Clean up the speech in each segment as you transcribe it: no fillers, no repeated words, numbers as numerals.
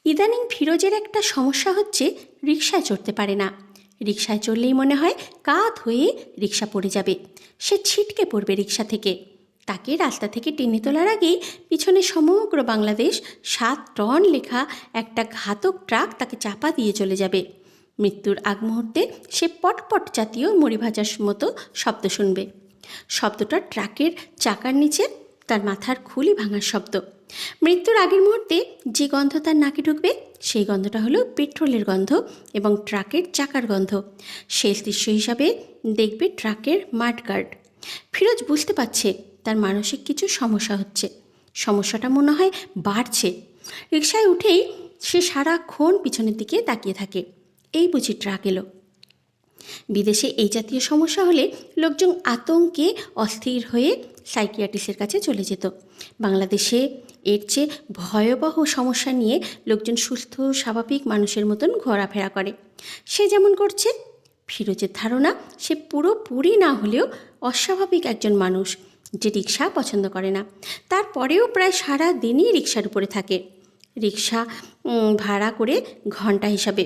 ইদানিং ফিরোজের একটা সমস্যা হচ্ছে, রিকশায় চড়তে পারে না। রিকশায় চড়লেই মনে হয় কাত হয়ে রিকশা পড়ে যাবে, সে ছিটকে পড়বে রিকশা থেকে। তাকে রাস্তা থেকে টেনে তোলার আগেই পিছনে সমগ্র বাংলাদেশ 7 টন লেখা একটা ঘাতক ট্রাক তাকে চাপা দিয়ে চলে যাবে। মৃত্যুর আগ মুহূর্তে সে পটপট জাতীয় মুড়ি ভাজার মতো শব্দ শুনবে। শব্দটা ট্রাকের চাকার নিচে তার মাথার খুলি ভাঙার শব্দ। মৃত্যুর আগের মুহূর্তে যে গন্ধ তার নাকে ঢুকবে, সেই গন্ধটা হলো পেট্রোলের গন্ধ এবং ট্রাকের চাকার গন্ধ। শেষ দৃশ্য হিসাবে দেখবে ট্রাকের মাডগার্ড। ফিরোজ বুঝতে পারছে তার মানসিক কিছু সমস্যা হচ্ছে। সমস্যাটা মনে হয় বাড়ছে। রিকশায় উঠেই সে সারাক্ষণ পিছনের দিকে তাকিয়ে থাকে। এই বুঝি ট্রাক এলো। বিদেশে এই জাতীয় সমস্যা হলে লোকজন আতঙ্কে অস্থির হয়ে সাইকিয়াট্রিস্টের কাছে চলে যেত। বাংলাদেশে এর চেয়ে ভয়াবহ সমস্যা নিয়ে লোকজন সুস্থ স্বাভাবিক মানুষের মতন ঘোরাফেরা করে। সে যেমন করছে। ফিরোজের ধারণা সে পুরোপুরি না হলেও অস্বাভাবিক একজন মানুষ, যে রিকশা পছন্দ করে না। তারপরেও প্রায় সারা দিনই রিকশার উপরে থাকে। রিকশা ভাড়া করে ঘন্টা হিসাবে।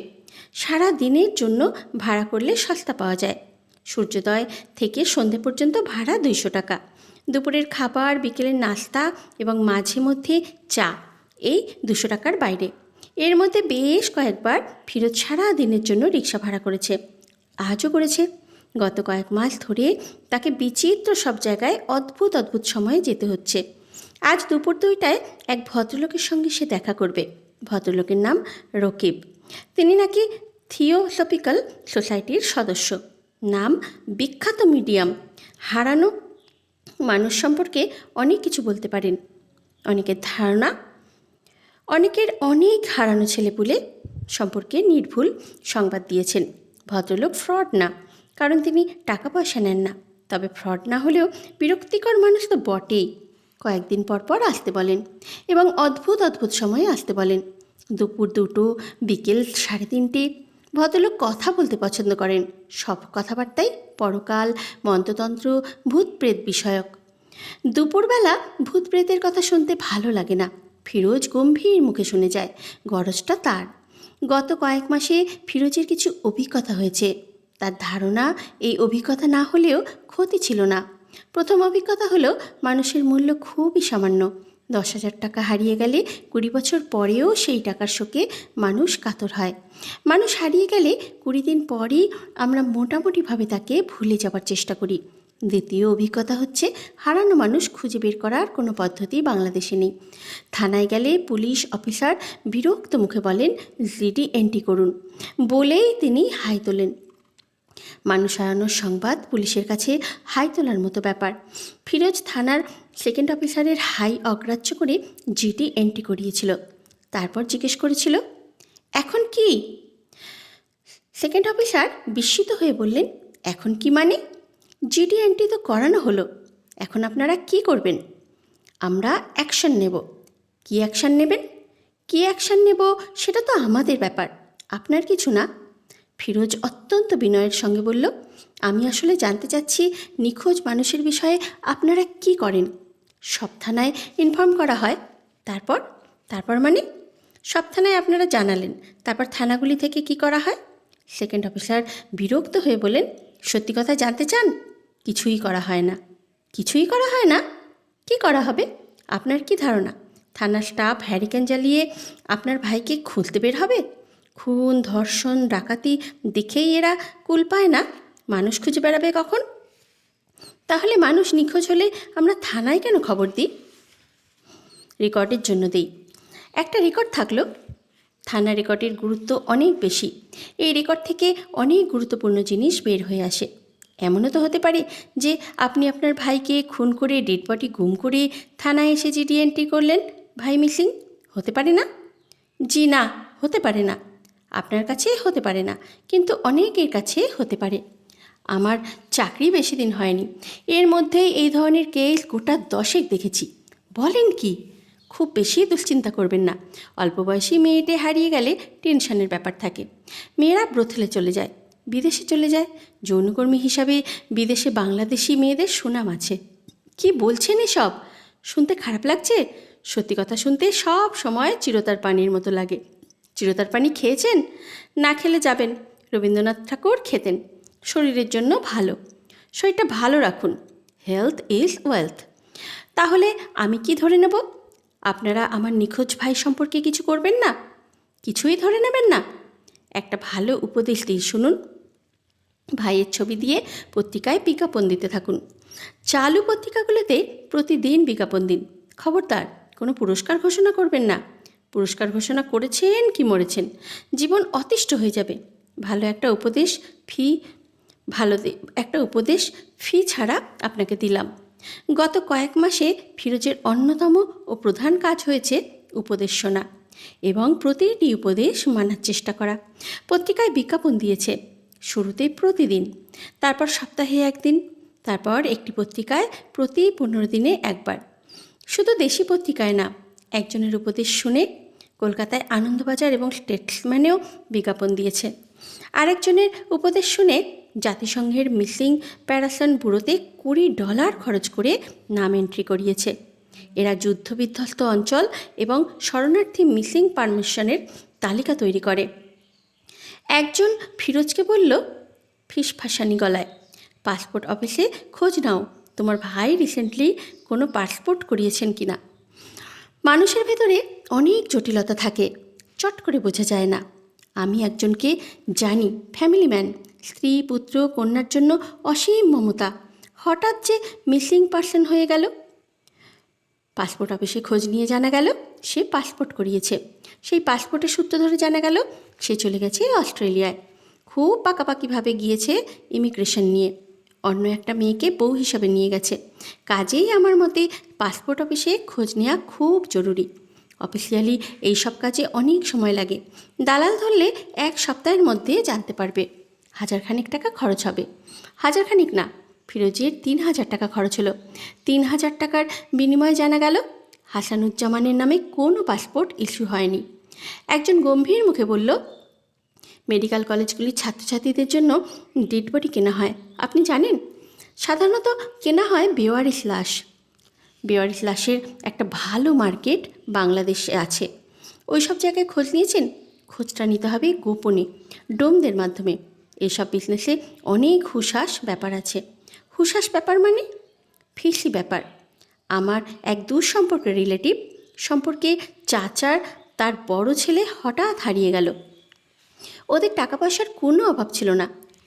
সারা দিনের জন্য ভাড়া করলে সস্তা পাওয়া যায়। সূর্যোদয় থেকে সন্ধে পর্যন্ত ভাড়া 200 টাকা। দুপুরের খাবার, বিকেলের নাস্তা এবং মাঝে মধ্যে চা, এই 200 টাকার বাইরে। এর মধ্যে বেশ কয়েকবার ফিরোজ সারা দিনের জন্য রিকশা ভাড়া করেছে, আজও করেছে। গত কয়েক মাস ধরে তাকে বিচিত্র সব জায়গায় অদ্ভুত অদ্ভুত সময়ে যেতে হচ্ছে। আজ দুপুর 2টায় এক ভদ্রলোকের সঙ্গে সে দেখা করবে। ভদ্রলোকের নাম রকিব। তিনি নাকি থিওসফিক্যাল সোসাইটির সদস্য। নাম বিখ্যাত মিডিয়াম। হারানো মানুষ সম্পর্কে অনেক কিছু বলতে পারেন। অনেকের ধারণা, অনেকের অনেক হারানো ছেলেপুলে সম্পর্কে নির্ভুল সংবাদ দিয়েছেন। ভদ্রলোক ফ্রড না, কারণ তিনি টাকা পয়সা নেন না। তবে ফ্রড না হলেও বিরক্তিকর মানুষ তো বটেই। কয়েকদিন পর পর আসতে বলেন এবং অদ্ভুত অদ্ভুত সময়ে আসতে বলেন। দুপুর 2টো, বিকেল 3:30। ভদ্রলোক কথা বলতে পছন্দ করেন। সব কথাবার্তাই পরকাল, মন্ত্রতন্ত্র, ভূত প্রেত বিষয়ক। দুপুরবেলা ভূত প্রেতের কথা শুনতে ভালো লাগে না। ফিরোজ গম্ভীর মুখে শুনে যায়। গরজটা তার। গত কয়েক মাসে ফিরোজের কিছু অভিজ্ঞতা হয়েছে। তার ধারণা এই অভিজ্ঞতা না হলেও ক্ষতি ছিল না। প্রথম অভিজ্ঞতা হলো, মানুষের মূল্য খুবই সামান্য। 10,000 টাকা হারিয়ে গেলে 20 বছর পরেও সেই টাকার শোকে মানুষ কাতর হয়। মানুষ হারিয়ে গেলে 20 দিন পরই আমরা মোটামুটিভাবে তাকে ভুলে যাবার চেষ্টা করি। দ্বিতীয় অভিজ্ঞতা হচ্ছে, হারানো মানুষ খুঁজে বের করার কোনো পদ্ধতি বাংলাদেশে নেই। থানায় গেলে পুলিশ অফিসার বিরক্ত মুখে বলেন, জিডি এন্ট্রি করুন, বলেই তিনি হাই তোলেন। মানুষ হারানোর সংবাদ পুলিশের কাছে হাই তোলার মতো ব্যাপার। ফিরোজ থানার সেকেন্ড অফিসারের হাই অগ্রাহ্য করে জিডি এন্ট্রি করিয়েছিল। তারপর জিজ্ঞেস করেছিল, এখন কি? সেকেন্ড অফিসার বিস্মিত হয়ে বললেন, এখন কি মানে? জিডি এন্ট্রি তো করানো হলো, এখন আপনারা কি করবেন? আমরা অ্যাকশন নেব। কি অ্যাকশন নেবেন? কি অ্যাকশন নেব সেটা তো আমাদের ব্যাপার, আপনার কিছু না। ফিরোজ অত্যন্ত বিনয়ের সঙ্গে বলল, আমি আসলে জানতে চাচ্ছি, নিখোঁজ মানুষের বিষয়ে আপনারা কি করেন? সব থানায় ইনফর্ম করা হয়। তারপর মানে? সব থানায় আপনারা জানালেন, তারপর থানাগুলি থেকে কি করা হয়? সেকেন্ড অফিসার বিরক্ত হয়ে বলেন, সত্যি কথা জানতে চান? কিছুই করা হয় না। কিছুই করা হয় না? কি করা হবে? আপনার কি ধারণা থানার স্টাফ হ্যারিকেন জ্বালিয়ে আপনার ভাইকে খুঁজতে বের হবে? খুন, ধর্ষণ, ডাকাতি দেখেই এরা কুল পায় না, মানুষ খুঁজে বেড়াবে কখন? তাহলে মানুষ নিখোঁজ হলে আমরা থানায় কেন খবর দিই? রেকর্ডের জন্য দিই। একটা রেকর্ড থাকলো। থানা রেকর্ডের গুরুত্ব অনেক বেশি। এই রেকর্ড থেকে অনেক গুরুত্বপূর্ণ জিনিস বের হয়ে আসে। এমনও তো হতে পারে যে আপনি আপনার ভাইকে খুন করে ডেড বডি গুম করে থানায় এসে জিডি এন্ট্রি করলেন, ভাই মিসিং। হতে পারে না? জি না, হতে পারে না। আপনার কাছে হতে পারে না, কিন্তু অনেকের কাছে হতে পারে। আমার চাকরি বেশি দিন হয়নি, এর মধ্যেই এই ধরনের কেস গোটা 10 দেখেছি। বলেন কি? খুব বেশি দুশ্চিন্তা করবেন না। অল্প বয়সী মেয়েটে হারিয়ে গেলে টেনশনের ব্যাপার থাকে। মেয়েরা ব্রথেলে চলে যায়, বিদেশে চলে যায়। যৌনকর্মী হিসাবে বিদেশে বাংলাদেশি মেয়েদের সুনাম আছে। কি বলছেন এসব? শুনতে খারাপ লাগছে? সত্যি কথা শুনতে সব সময় চিরতার পানির মতো লাগে। চিরতার পানি খেয়েছেন? না খেলে যাবেন। রবীন্দ্রনাথ ঠাকুর খেতেন। শরীরের জন্য ভালো। শরীরটা ভালো রাখুন। Health is wealth. তাহলে আমি কি ধরে নেব? আপনারা আমার নিখোঁজ ভাই সম্পর্কে কিছু করবেন না? কিছুই ধরে নেবেন না? একটা ভালো উপদেশ দিই, শুনুন। ভাইয়ের ছবি দিয়ে পত্রিকায় বিজ্ঞাপন দিতে থাকুন। চালু পত্রিকাগুলোতে প্রতিদিন বিজ্ঞাপন দিন। খবরদার কোনো পুরস্কার ঘোষণা করবেন না। পুরস্কার ঘোষণা করেছেন কি মরেছেন, জীবন অতিষ্ঠ হয়ে যাবে। ভালো একটা উপদেশ ফি ছাড়া আপনাকে দিলাম। গত কয়েক মাসে ফিরোজের অন্যতম ও প্রধান কাজ হয়েছে উপদেশ শোনা এবং প্রতিটি উপদেশ মানার চেষ্টা করা। পত্রিকায় বিজ্ঞাপন দিয়েছে, শুরুতে প্রতিদিন, তারপর সপ্তাহে একদিন, তারপর একটি পত্রিকায় প্রতি 15 দিনে একবার। শুধু দেশি পত্রিকায় না, একজনের উপদেশ শুনে কলকাতায় আনন্দবাজার এবং স্টেটসম্যানেও বিজ্ঞাপন দিয়েছে। আরেকজনের উপদেশ শুনে জাতিসংঘের মিসিং প্যারাসন ব্যুরোতে $20 খরচ করে নাম এন্ট্রি করিয়েছে। এরা যুদ্ধবিধ্বস্ত অঞ্চল এবং শরণার্থী মিসিং পারমিশনের তালিকা তৈরি করে। একজন ফিরোজকে বলল ফিসফাসানি গলায়, পাসপোর্ট অফিসে খোঁজ নাও, তোমার ভাই রিসেন্টলি কোনো পাসপোর্ট করিয়েছেন কি না। মানুষের ভেতরে অনেক জটিলতা থাকে, চট করে বোঝা যায় না। আমি একজনকে জানি, ফ্যামিলি ম্যান, স্ত্রী পুত্র কন্যার জন্য অসীম মমতা, হঠাৎ যে মিসিং পার্সন হয়ে গেল। পাসপোর্ট অফিসে খোঁজ নিয়ে জানা গেল সে পাসপোর্ট করিয়েছে। সেই পাসপোর্টের সূত্র ধরে জানা গেল সে চলে গেছে অস্ট্রেলিয়ায়। খুব পাকাপাকিভাবে গিয়েছে ইমিগ্রেশন নিয়ে। অন্য একটা মেয়েকে বউ হিসাবে নিয়ে গেছে। কাজেই আমার মতে পাসপোর্ট অফিসে খোঁজ নেওয়া খুব জরুরি। অফিসিয়ালি এইসব কাজে অনেক সময় লাগে। দালাল ধরলে 1 সপ্তাহের মধ্যে জানতে পারবে। 1000 টাকা খরচ হবে। 1000 না, ফিরোজের 3000 টাকা খরচ হলো। 3000 টাকার বিনিময়ে জানা গেল হাসানুজ্জামানের নামে কোনো পাসপোর্ট ইস্যু হয়নি। একজন গম্ভীর মুখে বলল, মেডিকেল কলেজগুলির ছাত্রছাত্রীদের জন্য ডেড বডি কেনা হয়, আপনি জানেন? সাধারণত কেনা হয় বেওয়ারিশ লাশ। বেওয়ারিশ লাশের একটা ভালো মার্কেট বাংলাদেশে আছে। ওই সব জায়গায় খোঁজ নিয়েছেন? খোঁজটা নিতে হবে গোপনে, ডোমদের মাধ্যমে। এইসব বিজনেসে অনেক হুঁশাস ব্যাপার আছে। হুঁশাস ব্যাপার মানে ফিসি ব্যাপার। আমার এক দূর সম্পর্কের রিলেটিভ সম্পর্কে চাচার তার বড় ছেলে হঠাৎ হারিয়ে গেল। ওদের টাকা পয়সার কোনো অভাব ছিল না,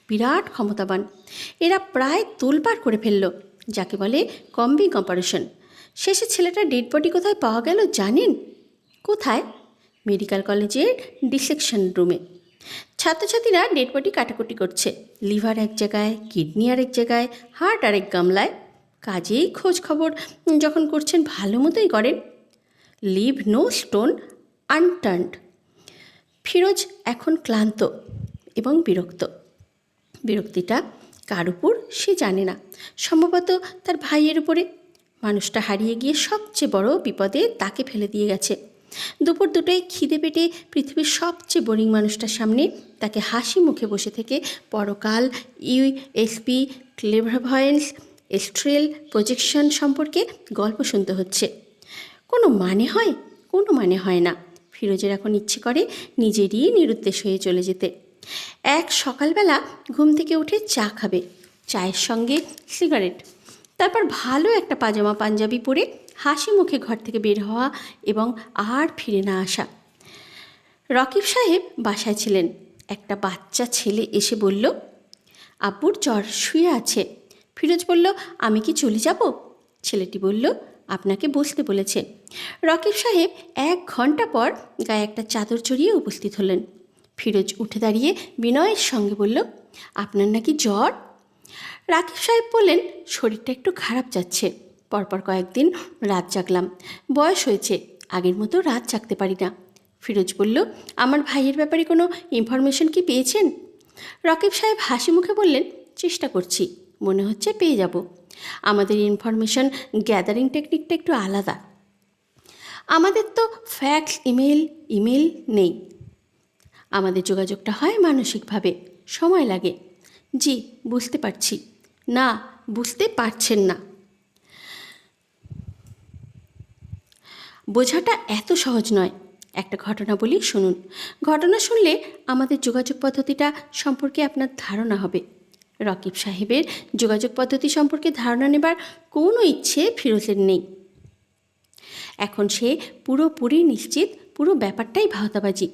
বিরাট ক্ষমতাবান। এরা প্রায় তোলপাড় করে ফেলল, যাকে বলে কম্বিং অপারেশন। শেষে ছেলেটার ডেড বডি কোথায় পাওয়া গেল জানেন? কোথায়? মেডিকেল কলেজের ডিসেকশন রুমে। ছাত্রছাত্রীরা ডেড বডি কাটাকুটি করছে। লিভার এক জায়গায়, কিডনি আরেক জায়গায়, হার্ট আরেক গামলায়। কাজেই খোঁজ খবর যখন করছেন ভালো মতোই করেন। Leave no stone unturned. Firoz এখন ক্লান্ত এবং বিরক্ত। বিরক্তিটা কার উপর সে জানে না, সম্ভবত তার ভাইয়ের উপরে। মানুষটা হারিয়ে গিয়ে সবচেয়ে বড় বিপদে তাকে ফেলে দিয়ে গেছে। দুপুর 2টায় খিদে পেটে পৃথিবীর সবচেয়ে বোরিং মানুষটার সামনে তাকে হাসি মুখে বসে থেকে পরকাল, ইউএসপি, ক্লেভারভয়েন্স, এস্ট্রেল প্রজেকশন সম্পর্কে গল্প শুনতে হচ্ছে। কোনো মানে হয়? কোনো মানে হয় না। ফিরোজের এখন ইচ্ছে করে নিজেরই নিরুদ্দেশ হয়ে চলে যেতে। এক সকালবেলা ঘুম থেকে উঠে চা খাবে, চায়ের সঙ্গে সিগারেট, তারপর ভালো একটা পাজামা পাঞ্জাবি পরে হাসি মুখে ঘর থেকে বের হওয়া এবং আর ফিরে না আসা। রকিব সাহেব বাসায় ছিলেন। একটা বাচ্চা ছেলে এসে বলল, আব্বুর জ্বর, শুয়ে আছে। ফিরোজ বলল, আমি কি চলে যাব? ছেলেটি বলল, আপনাকে বসতে বলেছে। রকিব সাহেব 1 ঘন্টা পর গায়ে একটা চাদর জড়িয়ে উপস্থিত হলেন। ফিরোজ উঠে দাঁড়িয়ে বিনয়ের সঙ্গে বলল, আপনার নাকি জ্বর? রাকিব সাহেব বললেন, শরীরটা একটু খারাপ যাচ্ছে। পরপর কয়েকদিন রাত জাগলাম। বয়স হয়েছে, আগের মতো রাত জাগতে পারি না। ফিরোজ বলল, আমার ভাইয়ের ব্যাপারে কোনো ইনফরমেশন কি পেয়েছেন? রকিব সাহেব হাসি মুখে বললেন, চেষ্টা করছি, মনে হচ্ছে পেয়ে যাব। আমাদের ইনফরমেশন গ্যাদারিং টেকনিকটা একটু আলাদা। আমাদের তো ফ্যাক্স, ইমেল নেই। আমাদের যোগাযোগটা হয় মানসিকভাবে, সময় লাগে। জি, বুঝতে পারছি। না, বুঝতে পারছেন না। বোঝাটা এত সহজ নয়। একটা ঘটনা বলি, শুনুন। ঘটনা শুনলে আমাদের যোগাযোগ পদ্ধতিটা সম্পর্কে আপনার ধারণা হবে। রকিব সাহেবের যোগাযোগ পদ্ধতি সম্পর্কে ধারণা নেবার কোনো ইচ্ছে ফিরোজের নেই। এখন সে পুরোপুরি নিশ্চিত পুরো ব্যাপারটাই ভাওতাবাজি।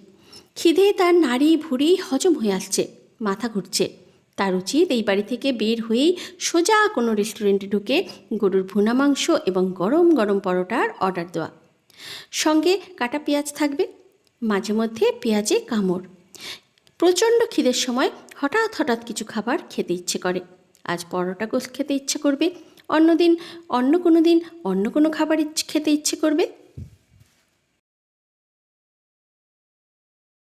খিদে তার নাড়ি ভুঁড়ি হজম হয়ে আসছে, মাথা ঘুরছে। তার উচিত এই বাড়ি থেকে বের হয়েই সোজা কোনো রেস্টুরেন্টে ঢুকে গরুর ভুনা মাংস এবং গরম গরম পরোটার অর্ডার দেওয়া। সঙ্গে কাটা পেঁয়াজ থাকবে, মাঝে মধ্যে পেঁয়াজে কামড়। প্রচণ্ড খিদের সময় হঠাৎ হঠাৎ কিছু খাবার খেতে ইচ্ছে করে। আজ পরোটা গোশত খেতে ইচ্ছে করবে, অন্য কোনো দিন অন্য কোনো খাবার খেতে ইচ্ছে করবে।